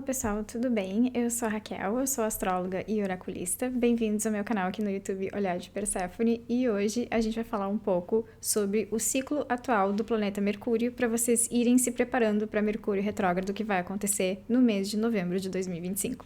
pessoal, tudo bem? Eu sou a Raquel, eu sou astróloga e oraculista. Bem-vindos ao meu canal aqui no YouTube Olhar de Perséfone, e hoje a gente vai falar um pouco sobre o ciclo atual do planeta Mercúrio para vocês irem se preparando para Mercúrio retrógrado que vai acontecer no mês de novembro de 2025.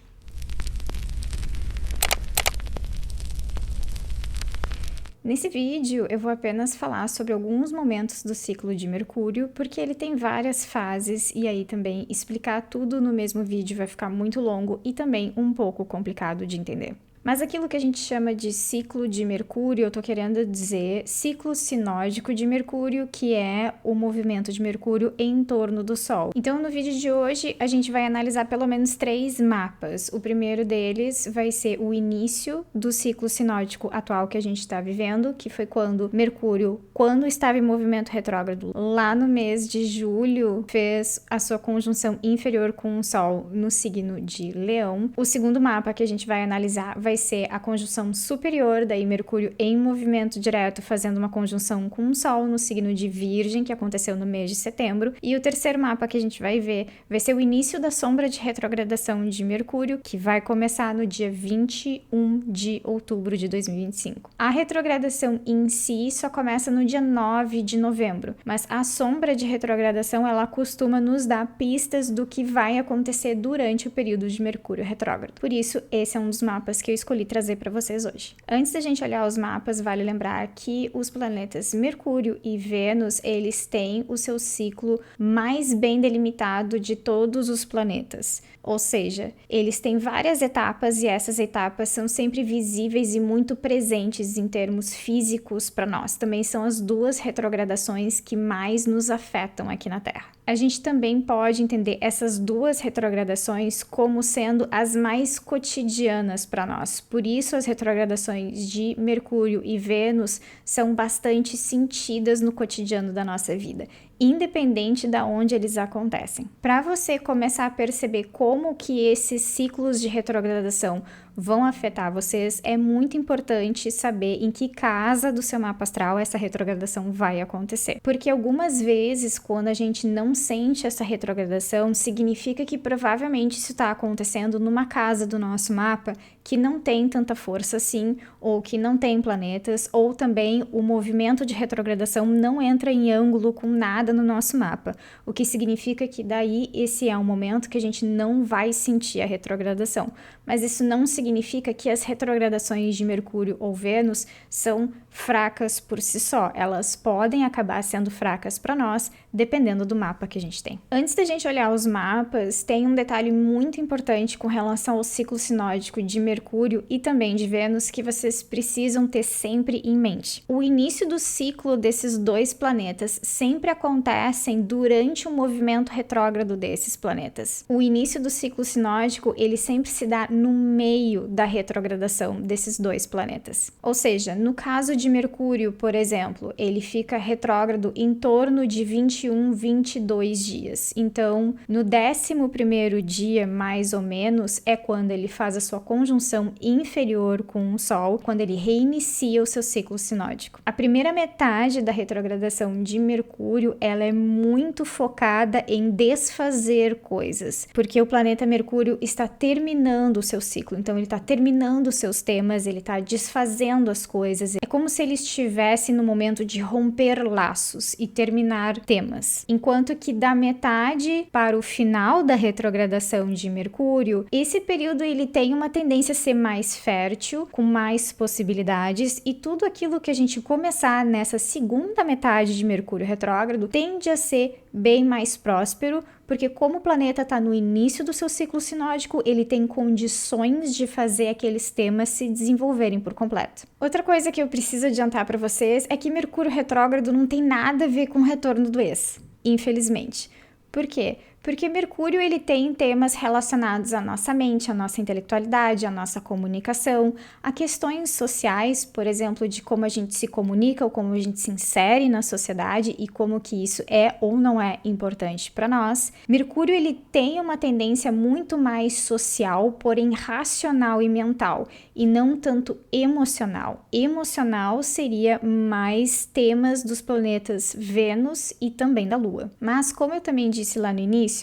Nesse vídeo eu vou apenas falar sobre alguns momentos do ciclo de Mercúrio, porque ele tem várias fases, e aí também explicar tudo no mesmo vídeo vai ficar muito longo e também um pouco complicado de entender. Mas aquilo que a gente chama de ciclo de Mercúrio, eu tô querendo dizer ciclo sinódico de Mercúrio, que é o movimento de Mercúrio em torno do Sol. Então, no vídeo de hoje, a gente vai analisar pelo menos 3 mapas. O primeiro deles vai ser o início do ciclo sinódico atual que a gente está vivendo, que foi quando Mercúrio, quando estava em movimento retrógrado, lá no mês de julho, fez a sua conjunção inferior com o Sol no signo de Leão. O segundo mapa que a gente vai analisar vai ser a conjunção superior, daí Mercúrio em movimento direto, fazendo uma conjunção com o Sol no signo de Virgem, que aconteceu no mês de setembro. E o terceiro mapa que a gente vai ver vai ser o início da sombra de retrogradação de Mercúrio, que vai começar no dia 21 de outubro de 2025. A retrogradação em si só começa no dia 9 de novembro, mas a sombra de retrogradação ela costuma nos dar pistas do que vai acontecer durante o período de Mercúrio retrógrado. Por isso, esse é um dos mapas que eu escolhi trazer para vocês hoje. Antes da gente olhar os mapas, vale lembrar que os planetas Mercúrio e Vênus, eles têm o seu ciclo mais bem delimitado de todos os planetas. Ou seja, eles têm várias etapas e essas etapas são sempre visíveis e muito presentes em termos físicos para nós. Também são as duas retrogradações que mais nos afetam aqui na Terra. A gente também pode entender essas duas retrogradações como sendo as mais cotidianas para nós. Por isso, as retrogradações de Mercúrio e Vênus são bastante sentidas no cotidiano da nossa vida, independente de onde eles acontecem. Para você começar a perceber como que esses ciclos de retrogradação vão afetar vocês, é muito importante saber em que casa do seu mapa astral essa retrogradação vai acontecer. Porque algumas vezes, quando a gente não sente essa retrogradação, significa que provavelmente isso está acontecendo numa casa do nosso mapa que não tem tanta força assim, ou que não tem planetas, ou também o movimento de retrogradação não entra em ângulo com nada no nosso mapa, o que significa que daí esse é um momento que a gente não vai sentir a retrogradação. Mas isso não significa que as retrogradações de Mercúrio ou Vênus são fracas por si só. Elas podem acabar sendo fracas para nós, dependendo do mapa que a gente tem. Antes da gente olhar os mapas, tem um detalhe muito importante com relação ao ciclo sinódico de Mercúrio e também de Vênus que vocês precisam ter sempre em mente. O início do ciclo desses dois planetas sempre acontecem durante o movimento retrógrado desses planetas. O início do ciclo sinódico, ele sempre se dá no meio da retrogradação desses dois planetas. Ou seja, no caso de Mercúrio, por exemplo, ele fica retrógrado em torno de 21, 22 dias. Então, no 11º dia, mais ou menos, é quando ele faz a sua conjunção inferior com o Sol, quando ele reinicia o seu ciclo sinódico. A primeira metade da retrogradação de Mercúrio, ela é muito focada em desfazer coisas, porque o planeta Mercúrio está terminando o seu ciclo, então ele está terminando os seus temas, ele está desfazendo as coisas. É como se ele estivesse no momento de romper laços e terminar temas. Enquanto que da metade para o final da retrogradação de Mercúrio, esse período ele tem uma tendência a ser mais fértil, com mais possibilidades, e tudo aquilo que a gente começar nessa segunda metade de Mercúrio retrógrado tende a ser bem mais próspero, porque como o planeta está no início do seu ciclo sinódico, ele tem condições de fazer aqueles temas se desenvolverem por completo. Outra coisa que eu preciso adiantar para vocês é que Mercúrio retrógrado não tem nada a ver com o retorno do ex, infelizmente. Por quê? Porque Mercúrio ele tem temas relacionados à nossa mente, à nossa intelectualidade, à nossa comunicação, a questões sociais, por exemplo, de como a gente se comunica ou como a gente se insere na sociedade e como que isso é ou não é importante para nós. Mercúrio ele tem uma tendência muito mais social, porém racional e mental, e não tanto emocional. Emocional seria mais temas dos planetas Vênus e também da Lua. Mas como eu também disse lá no início,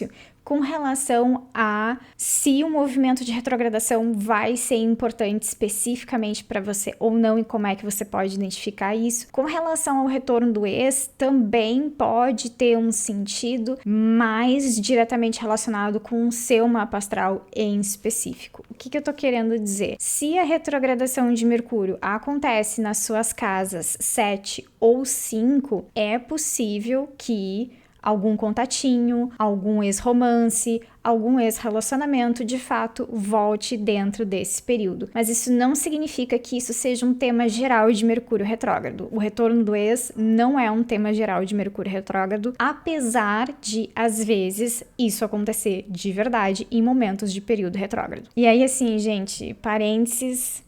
com relação a se o movimento de retrogradação vai ser importante especificamente para você ou não e como é que você pode identificar isso. Com relação ao retorno do ex, também pode ter um sentido mais diretamente relacionado com o seu mapa astral em específico. O que eu tô querendo dizer? Se a retrogradação de Mercúrio acontece nas suas casas 7 ou 5, é possível que algum contatinho, algum ex-romance, algum ex-relacionamento, de fato, volte dentro desse período. Mas isso não significa que isso seja um tema geral de Mercúrio retrógrado. O retorno do ex não é um tema geral de Mercúrio retrógrado, apesar de, às vezes, isso acontecer de verdade em momentos de período retrógrado. E aí, assim, gente, parênteses...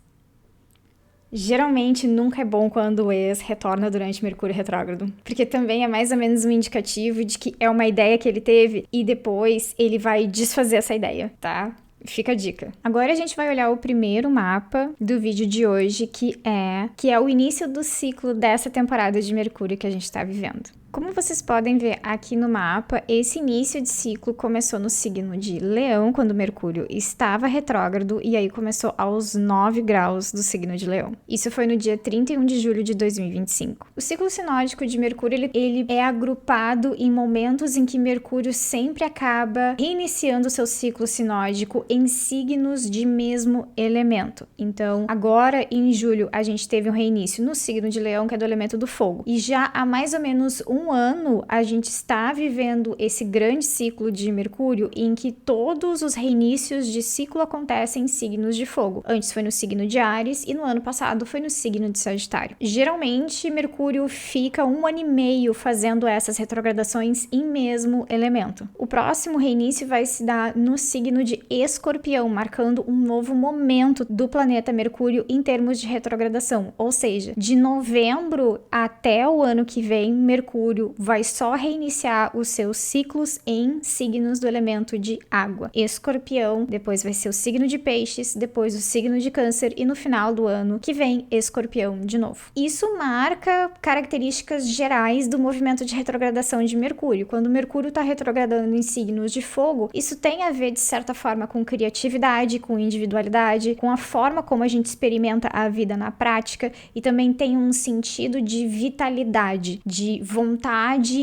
Geralmente nunca é bom quando o ex retorna durante Mercúrio retrógrado, porque também é mais ou menos um indicativo de que é uma ideia que ele teve e depois ele vai desfazer essa ideia, tá? Fica a dica. Agora a gente vai olhar o primeiro mapa do vídeo de hoje, que é o início do ciclo dessa temporada de Mercúrio que a gente tá vivendo. Como vocês podem ver aqui no mapa, esse início de ciclo começou no signo de Leão, quando Mercúrio estava retrógrado, e aí começou aos 9 graus do signo de Leão. Isso foi no dia 31 de julho de 2025. O ciclo sinódico de Mercúrio, ele é agrupado em momentos em que Mercúrio sempre acaba reiniciando seu ciclo sinódico em signos de mesmo elemento. Então, agora em julho, a gente teve um reinício no signo de Leão, que é do elemento do fogo. E já há mais ou menos um ano, a gente está vivendo esse grande ciclo de Mercúrio em que todos os reinícios de ciclo acontecem em signos de fogo. Antes foi no signo de Áries e no ano passado foi no signo de Sagitário. Geralmente, Mercúrio fica 1 ano e meio fazendo essas retrogradações em mesmo elemento. O próximo reinício vai se dar no signo de Escorpião, marcando um novo momento do planeta Mercúrio em termos de retrogradação. Ou seja, de novembro até o ano que vem, Mercúrio vai só reiniciar os seus ciclos em signos do elemento de água. Escorpião, depois vai ser o signo de Peixes, depois o signo de Câncer e no final do ano que vem, Escorpião de novo. Isso marca características gerais do movimento de retrogradação de Mercúrio. Quando Mercúrio está retrogradando em signos de fogo, isso tem a ver, de certa forma, com criatividade, com individualidade, com a forma como a gente experimenta a vida na prática e também tem um sentido de vitalidade, de vontade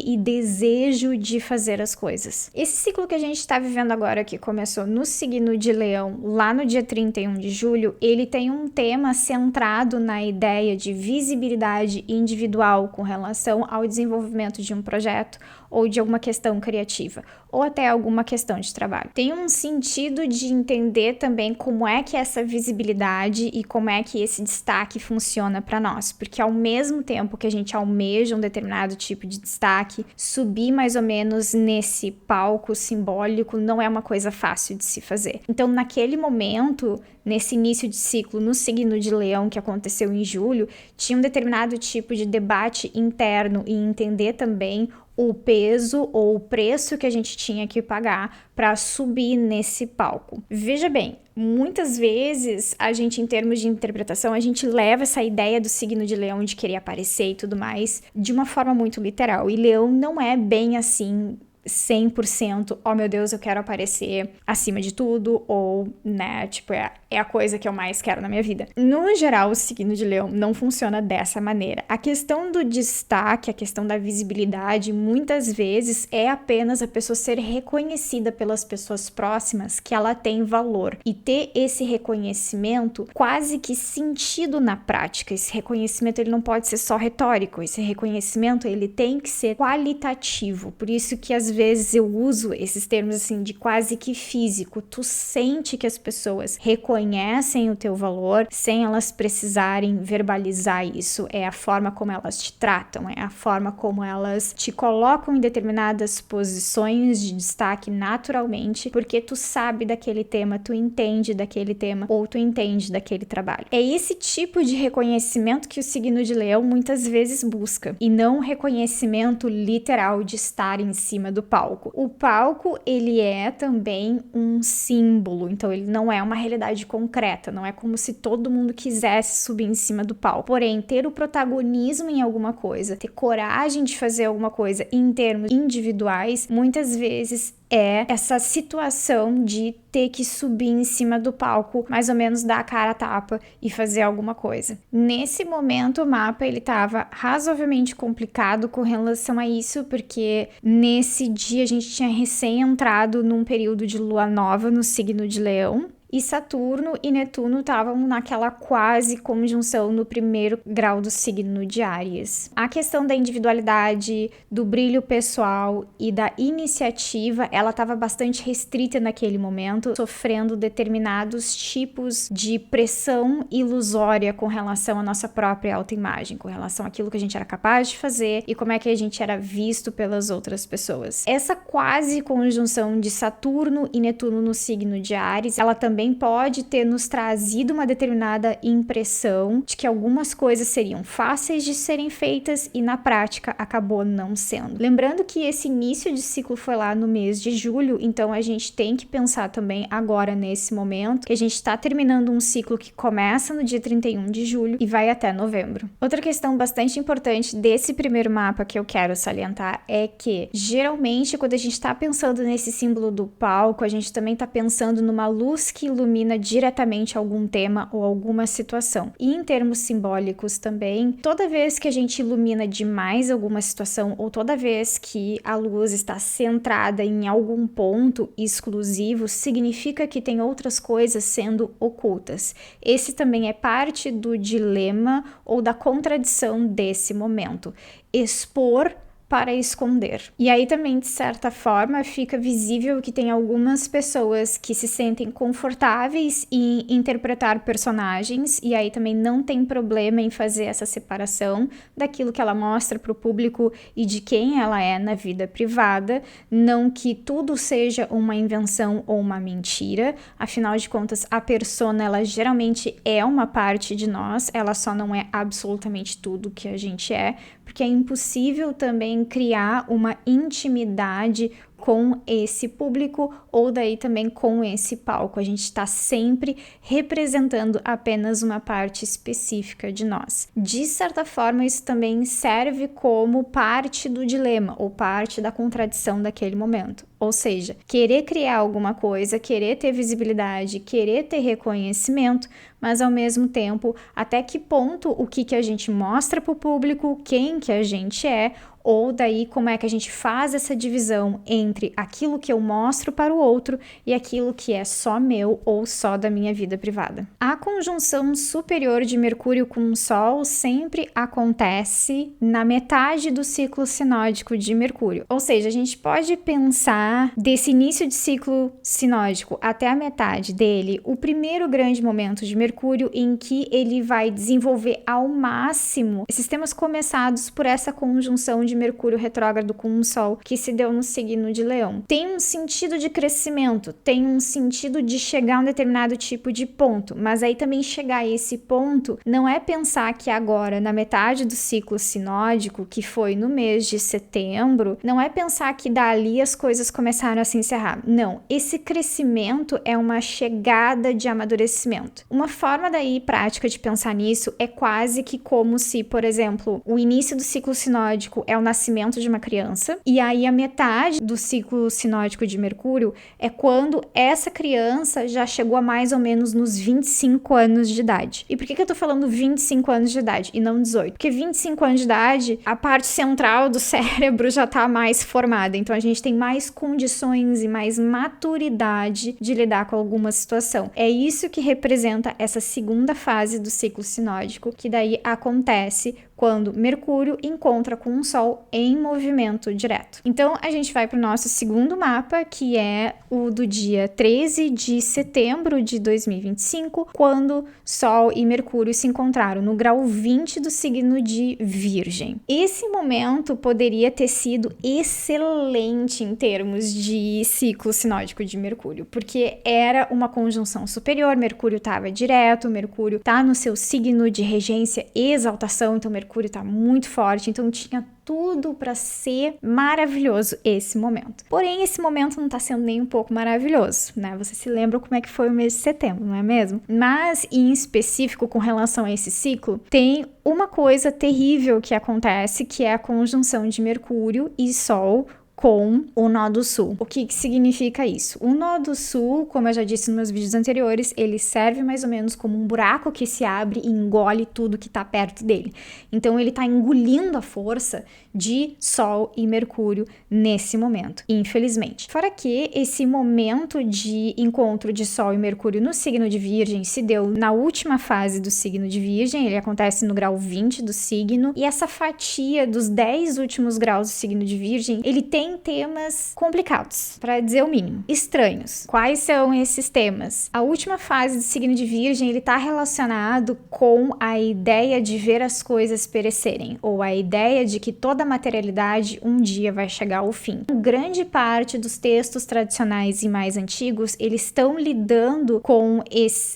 e desejo de fazer as coisas. Esse ciclo que a gente está vivendo agora, que começou no signo de Leão, lá no dia 31 de julho, ele tem um tema centrado na ideia de visibilidade individual com relação ao desenvolvimento de um projeto ou de alguma questão criativa, ou até alguma questão de trabalho. Tem um sentido de entender também como é que essa visibilidade e como é que esse destaque funciona para nós, porque ao mesmo tempo que a gente almeja um determinado tipo de destaque, subir mais ou menos nesse palco simbólico não é uma coisa fácil de se fazer. Então, naquele momento, nesse início de ciclo, no signo de Leão, que aconteceu em julho, tinha um determinado tipo de debate interno e entender também o peso ou o preço que a gente tinha que pagar para subir nesse palco. Veja bem, muitas vezes a gente, em termos de interpretação, a gente leva essa ideia do signo de Leão de querer aparecer e tudo mais de uma forma muito literal. E Leão não é bem assim 100%, oh meu Deus, eu quero aparecer acima de tudo, ou, né, tipo, é a coisa que eu mais quero na minha vida. No geral, o signo de Leão não funciona dessa maneira. A questão do destaque, a questão da visibilidade, muitas vezes é apenas a pessoa ser reconhecida pelas pessoas próximas que ela tem valor. E ter esse reconhecimento quase que sentido na prática. Esse reconhecimento, ele não pode ser só retórico. Esse reconhecimento, ele tem que ser qualitativo. Por isso que às vezes eu uso esses termos assim de quase que físico. Tu sente que as pessoas reconhecem o teu valor sem elas precisarem verbalizar isso. É a forma como elas te tratam, é a forma como elas te colocam em determinadas posições de destaque naturalmente, porque tu sabe daquele tema, tu entende daquele tema ou tu entende daquele trabalho. É esse tipo de reconhecimento que o signo de Leão muitas vezes busca, e não reconhecimento literal de estar em cima do palco. O palco, ele é também um símbolo, então ele não é uma realidade concreta, não é como se todo mundo quisesse subir em cima do palco. Porém, ter o protagonismo em alguma coisa, ter coragem de fazer alguma coisa em termos individuais, muitas vezes é essa situação de ter que subir em cima do palco, mais ou menos dar a cara a tapa e fazer alguma coisa. Nesse momento, o mapa ele estava razoavelmente complicado com relação a isso, porque nesse dia a gente tinha recém entrado num período de lua nova no signo de Leão. E Saturno e Netuno estavam naquela quase conjunção no primeiro grau do signo de Áries. A questão da individualidade, do brilho pessoal e da iniciativa, ela estava bastante restrita naquele momento, sofrendo determinados tipos de pressão ilusória com relação à nossa própria autoimagem, com relação àquilo que a gente era capaz de fazer e como é que a gente era visto pelas outras pessoas. Essa quase conjunção de Saturno e Netuno no signo de Áries, ela também pode ter nos trazido uma determinada impressão de que algumas coisas seriam fáceis de serem feitas e na prática acabou não sendo. Lembrando que esse início de ciclo foi lá no mês de julho, então a gente tem que pensar também agora nesse momento que a gente está terminando um ciclo que começa no dia 31 de julho e vai até novembro. Outra questão bastante importante desse primeiro mapa que eu quero salientar é que geralmente quando a gente está pensando nesse símbolo do palco, a gente também está pensando numa luz que ilumina diretamente algum tema ou alguma situação. E em termos simbólicos também, toda vez que a gente ilumina demais alguma situação ou toda vez que a luz está centrada em algum ponto exclusivo, significa que tem outras coisas sendo ocultas. Esse também é parte do dilema ou da contradição desse momento. Expor para esconder. E aí também, de certa forma, fica visível que tem algumas pessoas que se sentem confortáveis em interpretar personagens, e aí também não tem problema em fazer essa separação daquilo que ela mostra para o público e de quem ela é na vida privada, não que tudo seja uma invenção ou uma mentira, afinal de contas, a persona, ela geralmente é uma parte de nós, ela só não é absolutamente tudo que a gente é, porque é impossível também criar uma intimidade com esse público ou daí também com esse palco. A gente está sempre representando apenas uma parte específica de nós. De certa forma, isso também serve como parte do dilema ou parte da contradição daquele momento. Ou seja, querer criar alguma coisa, querer ter visibilidade, querer ter reconhecimento, mas ao mesmo tempo, até que ponto o que a gente mostra para o público, quem que a gente é, ou daí como é que a gente faz essa divisão entre aquilo que eu mostro para o outro e aquilo que é só meu ou só da minha vida privada. A conjunção superior de Mercúrio com o Sol sempre acontece na metade do ciclo sinódico de Mercúrio. Ou seja, a gente pode pensar desse início de ciclo sinódico até a metade dele, o primeiro grande momento de Mercúrio em que ele vai desenvolver ao máximo esses temas começados por essa conjunção de Mercúrio retrógrado com o Sol que se deu no signo de Leão. Tem um sentido de crescimento, tem um sentido de chegar a um determinado tipo de ponto, mas aí também chegar a esse ponto não é pensar que agora, na metade do ciclo sinódico, que foi no mês de setembro, não é pensar que dali as coisas começaram a se encerrar. Não, esse crescimento é uma chegada de amadurecimento. Uma forma daí prática de pensar nisso é quase que como se, por exemplo, o início do ciclo sinódico é o nascimento de uma criança, e aí a metade do ciclo sinódico de Mercúrio é quando essa criança já chegou a mais ou menos nos 25 anos de idade. E por que eu tô falando 25 anos de idade e não 18? Porque 25 anos de idade, a parte central do cérebro já tá mais formada, então a gente tem mais condições e mais maturidade de lidar com alguma situação. É isso que representa essa segunda fase do ciclo sinódico, que daí acontece quando Mercúrio encontra com o Sol em movimento direto. Então, a gente vai para o nosso segundo mapa, que é o do dia 13 de setembro de 2025, quando Sol e Mercúrio se encontraram no grau 20 do signo de Virgem. Esse momento poderia ter sido excelente em termos de ciclo sinódico de Mercúrio, porque era uma conjunção superior, Mercúrio estava direto, Mercúrio está no seu signo de regência e exaltação, então Mercúrio está muito forte, então tinha tudo para ser maravilhoso esse momento. Porém, esse momento não está sendo nem um pouco maravilhoso, né? Você se lembra como é que foi o mês de setembro, não é mesmo? Mas, em específico, com relação a esse ciclo, tem uma coisa terrível que acontece, que é a conjunção de Mercúrio e Sol com o nó do sul. O que significa isso? O nó do sul, como eu já disse nos meus vídeos anteriores, ele serve mais ou menos como um buraco que se abre e engole tudo que tá perto dele. Então ele tá engolindo a força de Sol e Mercúrio nesse momento, infelizmente. Fora que esse momento de encontro de Sol e Mercúrio no signo de Virgem se deu na última fase do signo de Virgem, ele acontece no grau 20 do signo, e essa fatia dos 10 últimos graus do signo de Virgem, ele tem temas complicados, para dizer o mínimo, estranhos. Quais são esses temas? A última fase do signo de Virgem, ele tá relacionado com a ideia de ver as coisas perecerem, ou a ideia de que toda a materialidade um dia vai chegar ao fim. Grande parte dos textos tradicionais e mais antigos, eles estão lidando com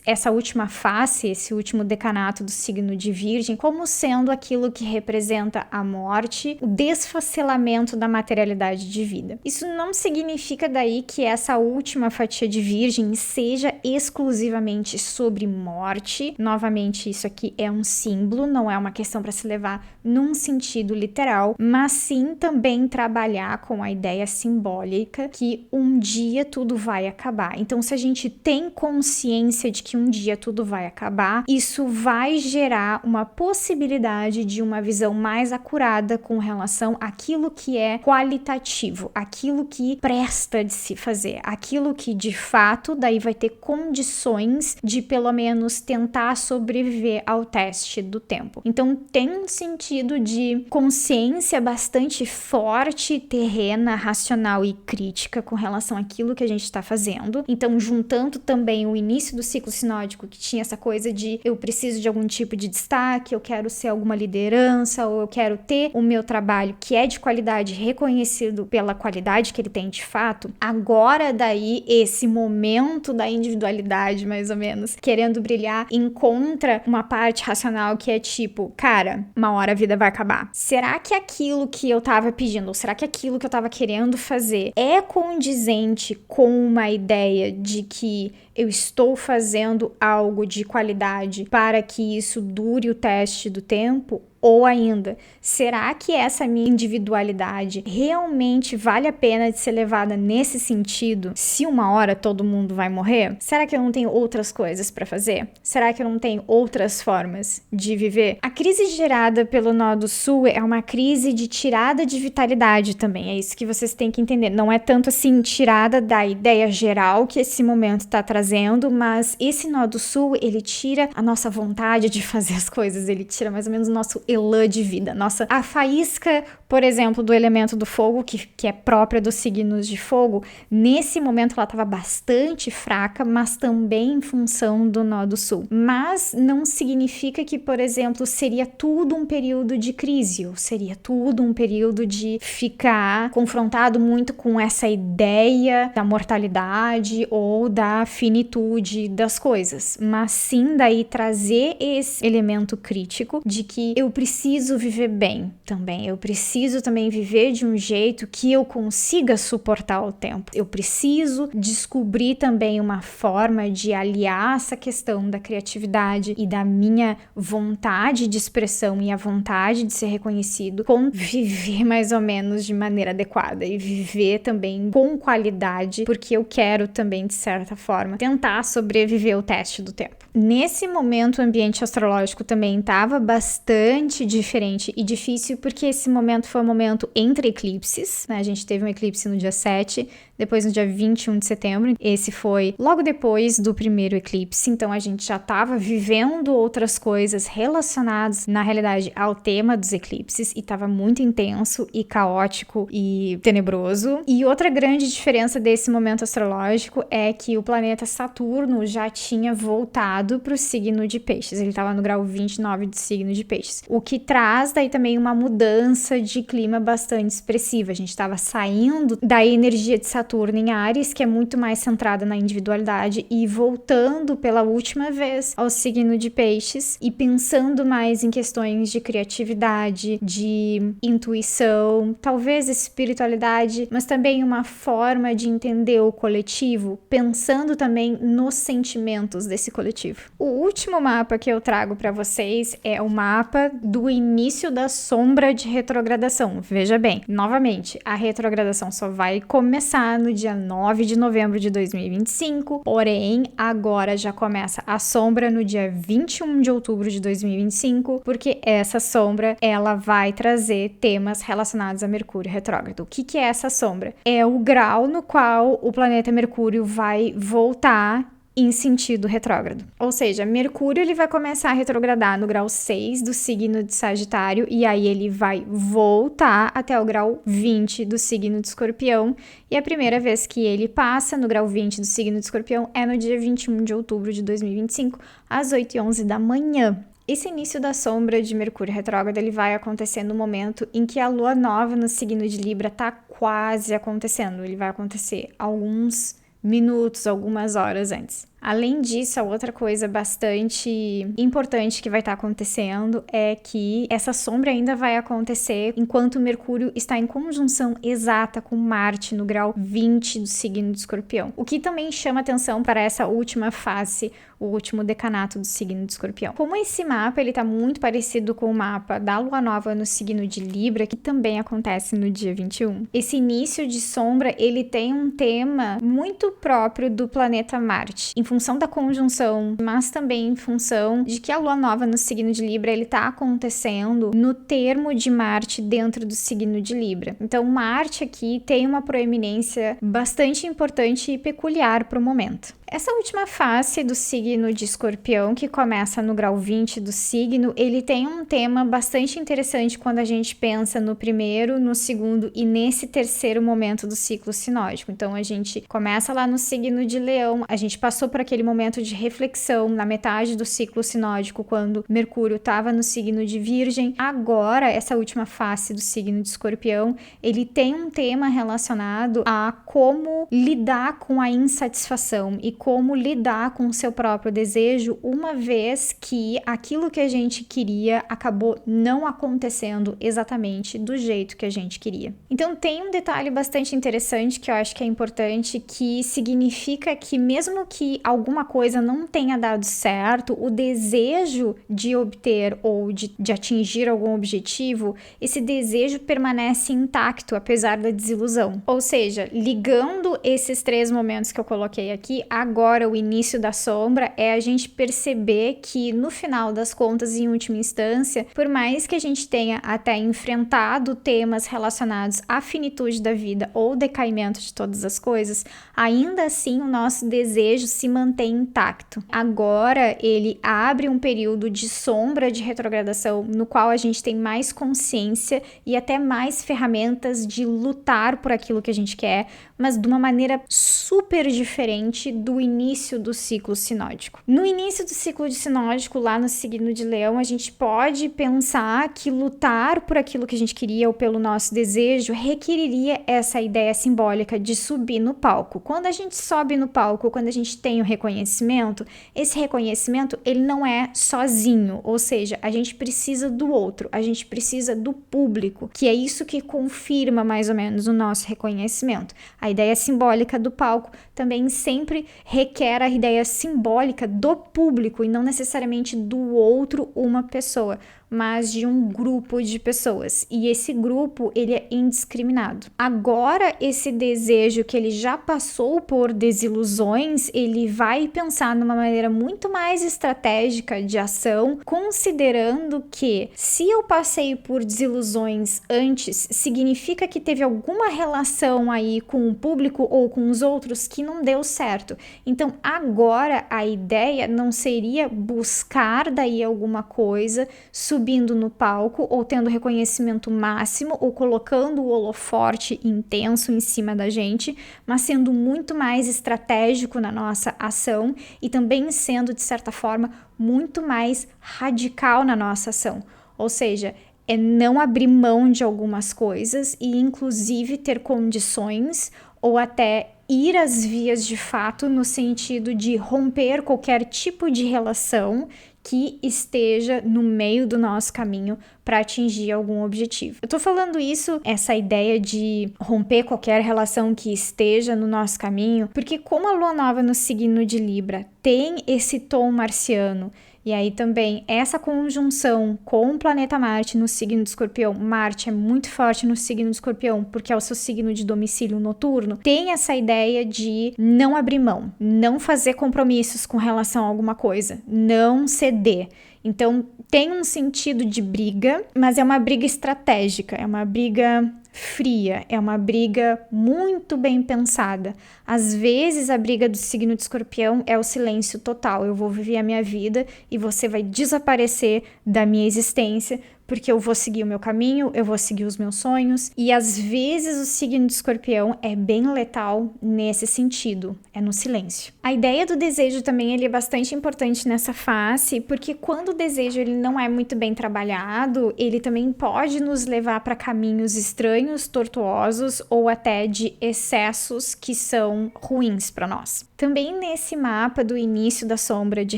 essa última face, esse último decanato do signo de Virgem, como sendo aquilo que representa a morte, o desfacelamento da materialidade de vida. Isso não significa daí que essa última fatia de Virgem seja exclusivamente sobre morte. Novamente, isso aqui é um símbolo, não é uma questão para se levar num sentido literal, mas sim também trabalhar com a ideia simbólica que um dia tudo vai acabar. Então, se a gente tem consciência de que um dia tudo vai acabar, isso vai gerar uma possibilidade de uma visão mais acurada com relação àquilo que é qualitativo, aquilo que presta de se fazer, aquilo que de fato daí vai ter condições de pelo menos tentar sobreviver ao teste do tempo. Então, tem um sentido de consciência bastante forte, terrena, racional e crítica com relação àquilo que a gente está fazendo. Então, juntando também o início do ciclo sinódico, que tinha essa coisa de eu preciso de algum tipo de destaque, eu quero ser alguma liderança, ou eu quero ter o meu trabalho que é de qualidade reconhecido pela qualidade que ele tem de fato. Agora daí, esse momento da individualidade, mais ou menos, querendo brilhar, encontra uma parte racional que é tipo, cara, uma hora a vida vai acabar. Será que aquilo que eu tava pedindo, ou será que aquilo que eu tava querendo fazer é condizente com uma ideia de que eu estou fazendo algo de qualidade para que isso dure o teste do tempo? Ou ainda, será que essa minha individualidade realmente vale a pena de ser levada nesse sentido? Se uma hora todo mundo vai morrer, será que eu não tenho outras coisas para fazer? Será que eu não tenho outras formas de viver? A crise gerada pelo nó do sul é uma crise de tirada de vitalidade também. É isso que vocês têm que entender. Não é tanto assim tirada da ideia geral que esse momento está trazendo, mas esse nó do sul, ele tira a nossa vontade de fazer as coisas, ele tira mais ou menos o nosso elã de vida. Nossa, a faísca, por exemplo, do elemento do fogo, que é própria dos signos de fogo, nesse momento ela estava bastante fraca, mas também em função do nó do sul. Mas não significa que, por exemplo, seria tudo um período de crise, ou seria tudo um período de ficar confrontado muito com essa ideia da mortalidade ou da finitude das coisas, mas sim daí trazer esse elemento crítico de que eu preciso viver bem também, eu preciso também viver de um jeito que eu consiga suportar o tempo, eu preciso descobrir também uma forma de aliar essa questão da criatividade e da minha vontade de expressão e a vontade de ser reconhecido com viver mais ou menos de maneira adequada e viver também com qualidade, porque eu quero também, de certa forma, tentar sobreviver ao teste do tempo. Nesse momento, o ambiente astrológico também estava bastante diferente e difícil, porque esse momento foi um momento entre eclipses, né? A gente teve um eclipse no dia 7, depois no dia 21 de setembro. Esse foi logo depois do primeiro eclipse, então a gente já estava vivendo outras coisas relacionadas, na realidade, ao tema dos eclipses, e estava muito intenso e caótico e tenebroso. E outra grande diferença desse momento astrológico é que o planeta Saturno já tinha voltado para o signo de Peixes, ele estava no grau 29 do signo de Peixes, o que traz daí também uma mudança de clima bastante expressiva. A gente estava saindo da energia de Saturno Saturno em Áries, que é muito mais centrada na individualidade, e voltando pela última vez ao signo de Peixes e pensando mais em questões de criatividade, de intuição, talvez espiritualidade, mas também uma forma de entender o coletivo, pensando também nos sentimentos desse coletivo. O último mapa que eu trago para vocês é o mapa do início da sombra de retrogradação. Veja bem, novamente, a retrogradação só vai começar no dia 9 de novembro de 2025, porém, agora já começa a sombra no dia 21 de outubro de 2025, porque essa sombra, ela vai trazer temas relacionados a Mercúrio retrógrado. O que é essa sombra? É o grau no qual o planeta Mercúrio vai voltar em sentido retrógrado. Ou seja, Mercúrio ele vai começar a retrogradar no grau 6 do signo de Sagitário e aí ele vai voltar até o grau 20 do signo de Escorpião, e a primeira vez que ele passa no grau 20 do signo de Escorpião é no dia 21 de outubro de 2025, às 8h11 da manhã. Esse início da sombra de Mercúrio retrógrado ele vai acontecer no momento em que a lua nova no signo de Libra está quase acontecendo. Ele vai acontecer alguns minutos, algumas horas antes. Além disso, a outra coisa bastante importante que vai estar acontecendo é que essa sombra ainda vai acontecer enquanto Mercúrio está em conjunção exata com Marte no grau 20 do signo de Escorpião. O que também chama atenção para essa última fase, o último decanato do signo de Escorpião. Como esse mapa ele está muito parecido com o mapa da Lua Nova no signo de Libra, que também acontece no dia 21. Esse início de sombra, ele tem um tema muito próprio do planeta Marte, em função da conjunção, mas também em função de que a Lua Nova no signo de Libra, ele está acontecendo no termo de Marte dentro do signo de Libra. Então, Marte aqui tem uma proeminência bastante importante e peculiar para o momento. Essa última face do signo de Escorpião, que começa no grau 20 do signo, ele tem um tema bastante interessante quando a gente pensa no primeiro, no segundo e nesse terceiro momento do ciclo sinódico. Então, a gente começa lá no signo de Leão, a gente passou por aquele momento de reflexão na metade do ciclo sinódico, quando Mercúrio estava no signo de Virgem. Agora, essa última face do signo de Escorpião, ele tem um tema relacionado a como lidar com a insatisfação e como lidar com o seu próprio desejo, uma vez que aquilo que a gente queria acabou não acontecendo exatamente do jeito que a gente queria. Então tem um detalhe bastante interessante que eu acho que é importante, que significa que mesmo que alguma coisa não tenha dado certo, o desejo de obter ou de atingir algum objetivo, esse desejo permanece intacto apesar da desilusão. Ou seja, ligando esses três momentos que eu coloquei aqui, agora o início da sombra é a gente perceber que no final das contas, em última instância, por mais que a gente tenha até enfrentado temas relacionados à finitude da vida ou decaimento de todas as coisas, ainda assim o nosso desejo se mantém intacto. Agora ele abre um período de sombra de retrogradação no qual a gente tem mais consciência e até mais ferramentas de lutar por aquilo que a gente quer, mas de uma maneira super diferente do início do ciclo sinódico. No início do ciclo de sinódico, lá no signo de Leão, a gente pode pensar que lutar por aquilo que a gente queria ou pelo nosso desejo requeriria essa ideia simbólica de subir no palco. Quando a gente sobe no palco, quando a gente tem o reconhecimento, esse reconhecimento ele não é sozinho, ou seja, a gente precisa do outro, a gente precisa do público, que é isso que confirma mais ou menos o nosso reconhecimento. A ideia simbólica do palco também sempre requer a ideia simbólica do público e não necessariamente do outro, uma pessoa, mas de um grupo de pessoas. E esse grupo, ele é indiscriminado. Agora, esse desejo que ele já passou por desilusões, ele vai pensar numa maneira muito mais estratégica de ação, considerando que se eu passei por desilusões antes, significa que teve alguma relação aí com o público ou com os outros que não deu certo. Então, agora a ideia não seria buscar daí alguma coisa, subindo no palco ou tendo reconhecimento máximo ou colocando o holofote intenso em cima da gente, mas sendo muito mais estratégico na nossa ação e também sendo, de certa forma, muito mais radical na nossa ação. Ou seja, é não abrir mão de algumas coisas e, inclusive, ter condições ou até ir às vias de fato no sentido de romper qualquer tipo de relação que esteja no meio do nosso caminho para atingir algum objetivo. Eu tô falando isso, essa ideia de romper qualquer relação que esteja no nosso caminho, porque como a lua nova no signo de Libra tem esse tom marciano, e aí também essa conjunção com o planeta Marte no signo de Escorpião, Marte é muito forte no signo de Escorpião, porque é o seu signo de domicílio noturno, tem essa ideia de não abrir mão, não fazer compromissos com relação a alguma coisa, não ceder. Então tem um sentido de briga, mas é uma briga estratégica, é uma briga fria, é uma briga muito bem pensada. Às vezes a briga do signo de Escorpião é o silêncio total. Eu vou viver a minha vida e você vai desaparecer da minha existência, porque eu vou seguir o meu caminho, eu vou seguir os meus sonhos. E às vezes o signo de Escorpião é bem letal nesse sentido, é no silêncio. A ideia do desejo também ele é bastante importante nessa face, porque quando o desejo ele não é muito bem trabalhado, ele também pode nos levar para caminhos estranhos, tortuosos ou até de excessos que são ruins para nós. Também nesse mapa do início da sombra de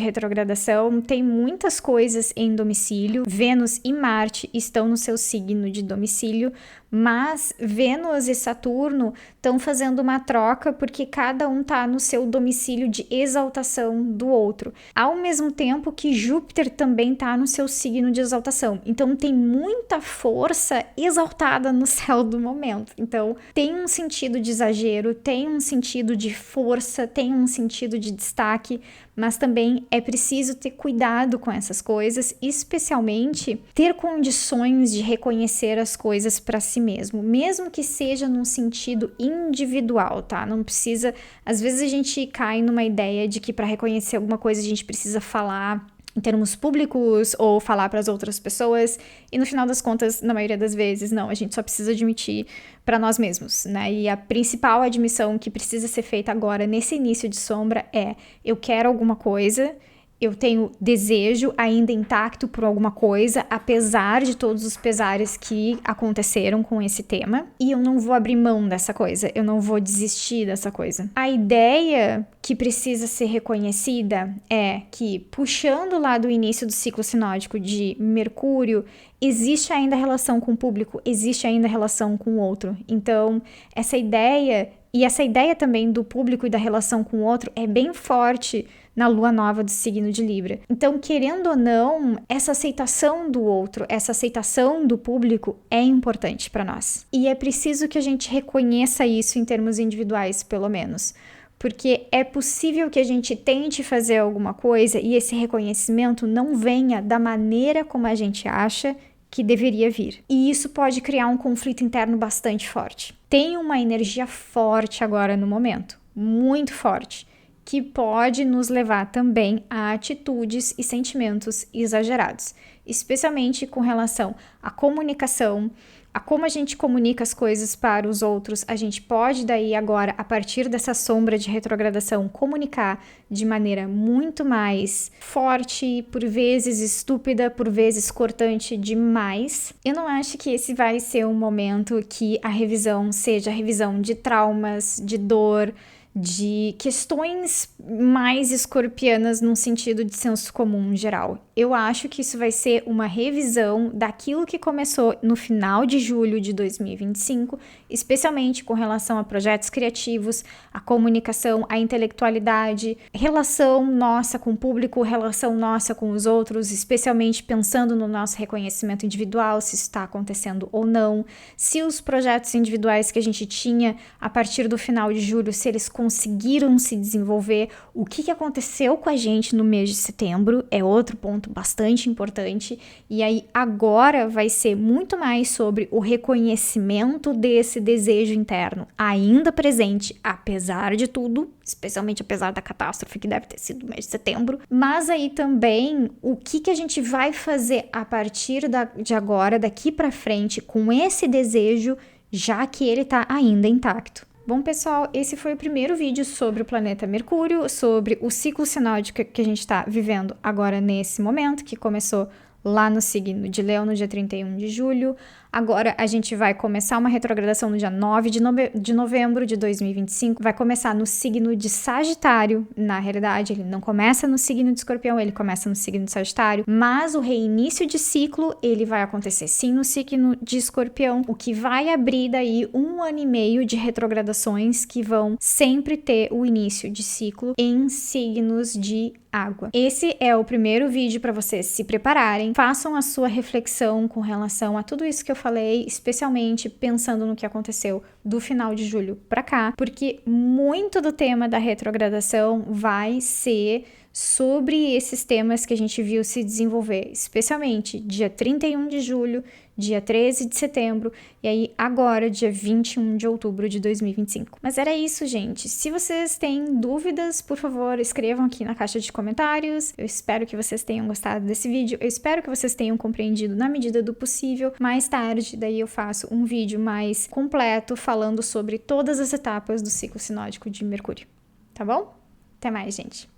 retrogradação tem muitas coisas em domicílio. Vênus e Marte estão no seu signo de domicílio, mas Vênus e Saturno estão fazendo uma troca porque cada um está no seu domicílio de exaltação do outro, ao mesmo tempo que Júpiter também está no seu signo de exaltação. Então tem muita força exaltada no céu do momento. Então tem um sentido de exagero, tem um sentido de força, tem um sentido de destaque, mas também é preciso ter cuidado com essas coisas, especialmente ter condições de reconhecer as coisas para si mesmo que seja num sentido individual, tá? Não precisa, às vezes a gente cai numa ideia de que para reconhecer alguma coisa a gente precisa falar em termos públicos ou falar para as outras pessoas, e no final das contas, na maioria das vezes, não, a gente só precisa admitir para nós mesmos, né? E a principal admissão que precisa ser feita agora nesse início de sombra é: eu quero alguma coisa, eu tenho desejo ainda intacto por alguma coisa, apesar de todos os pesares que aconteceram com esse tema, e eu não vou abrir mão dessa coisa, eu não vou desistir dessa coisa. A ideia que precisa ser reconhecida é que, puxando lá do início do ciclo sinódico de Mercúrio, existe ainda relação com o público, existe ainda relação com o outro. Então, essa ideia também do público e da relação com o outro é bem forte na lua nova do signo de Libra. Então, querendo ou não, essa aceitação do outro, essa aceitação do público é importante para nós. E é preciso que a gente reconheça isso em termos individuais, pelo menos. Porque é possível que a gente tente fazer alguma coisa e esse reconhecimento não venha da maneira como a gente acha que deveria vir. E isso pode criar um conflito interno bastante forte. Tem uma energia forte agora no momento, muito forte, que pode nos levar também a atitudes e sentimentos exagerados, especialmente com relação à comunicação, a como a gente comunica as coisas para os outros. A gente pode daí agora, a partir dessa sombra de retrogradação, comunicar de maneira muito mais forte, por vezes estúpida, por vezes cortante demais. Eu não acho que esse vai ser um momento que a revisão seja a revisão de traumas, de dor, de questões mais escorpianas num sentido de senso comum geral. Eu acho que isso vai ser uma revisão daquilo que começou no final de julho de 2025, especialmente com relação a projetos criativos, a comunicação, a intelectualidade, relação nossa com o público, relação nossa com os outros, especialmente pensando no nosso reconhecimento individual, se isso está acontecendo ou não, se os projetos individuais que a gente tinha a partir do final de julho, se eles conseguiram se desenvolver, o que aconteceu com a gente no mês de setembro é outro ponto bastante importante. E aí agora vai ser muito mais sobre o reconhecimento desse desejo interno ainda presente, apesar de tudo, especialmente apesar da catástrofe que deve ter sido no mês de setembro, mas aí também o que a gente vai fazer a partir de agora, daqui para frente, com esse desejo, já que ele tá ainda intacto. Bom, pessoal, esse foi o primeiro vídeo sobre o planeta Mercúrio, sobre o ciclo sinódico que a gente está vivendo agora nesse momento, que começou lá no signo de Leão no dia 31 de julho. Agora a gente vai começar uma retrogradação no dia 9 de novembro de 2025. Vai começar no signo de Sagitário. Na realidade, ele não começa no signo de Escorpião, ele começa no signo de Sagitário. Mas o reinício de ciclo, ele vai acontecer sim no signo de Escorpião, o que vai abrir daí 1 ano e meio de retrogradações que vão sempre ter o início de ciclo em signos de água. Esse é o primeiro vídeo para vocês se prepararem, façam a sua reflexão com relação a tudo isso que eu falei, especialmente pensando no que aconteceu do final de julho para cá, porque muito do tema da retrogradação vai ser sobre esses temas que a gente viu se desenvolver, especialmente dia 31 de julho, dia 13 de setembro e aí agora dia 21 de outubro de 2025. Mas era isso, gente. Se vocês têm dúvidas, por favor, escrevam aqui na caixa de comentários. Eu espero que vocês tenham gostado desse vídeo. Eu espero que vocês tenham compreendido na medida do possível. Mais tarde, daí eu faço um vídeo mais completo falando sobre todas as etapas do ciclo sinódico de Mercúrio. Tá bom? Até mais, gente.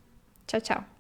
Tchau, tchau.